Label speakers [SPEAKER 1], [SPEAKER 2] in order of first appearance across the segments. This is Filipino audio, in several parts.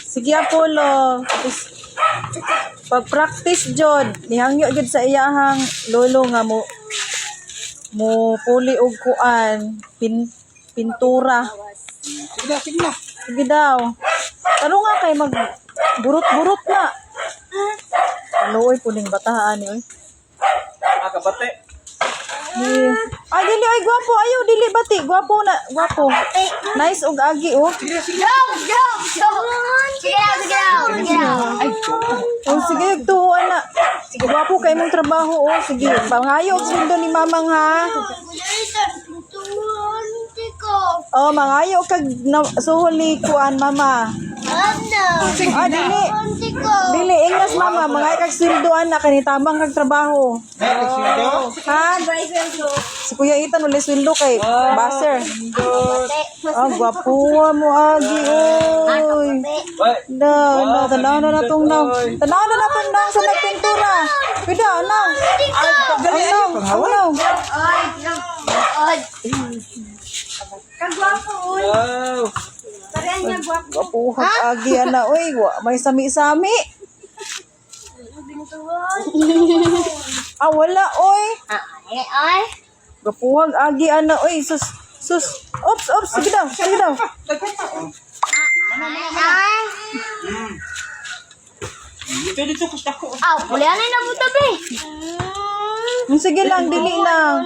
[SPEAKER 1] Sige Apollo. Pa-practice jud. Nihangyo jud sa iyahang lolo nga mo puli og kuan, pintura.
[SPEAKER 2] Sige na.
[SPEAKER 1] Sige daw. Taro nga kay mag burot-burot na. Kaluoy puning batahaan ni oy.
[SPEAKER 2] Kabate.
[SPEAKER 1] Ay dili ay gwapo ayo dili bati gwapo na gwapo. Nice og agi oh.
[SPEAKER 2] Sige.
[SPEAKER 1] Oh sige tuwa na. Sige gwapo kay mong trabaho oh. Sige pangayo og sweldo ni mamang ha. Oh mangayo kag suhol ni kuan mama. Ah dili. Dili ingnas mama mangayo kag sweldoan na kani tamang kag trabaho. Ha? Si Kuya Itan ulit sweldo kay Baser. Ah, gwapo mo agi oy. Tanaw na natong nang. Tanaw na natong nang sa nagpintura. Pida nang. Nang.
[SPEAKER 3] Kagwapo oy.
[SPEAKER 2] Wow.
[SPEAKER 3] Parehan niya gwapo.
[SPEAKER 1] Gwapo agi ana oy. May sami-sami. Ah, wala oy. Gapuhag agi ana oy sus. Ops, sige daw.
[SPEAKER 2] Dito ko sa ko.
[SPEAKER 3] Pulihan na mo tabi.
[SPEAKER 1] Sige lang, dili lang.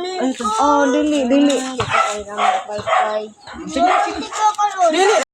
[SPEAKER 1] Oh, dili.
[SPEAKER 3] Sige, sige.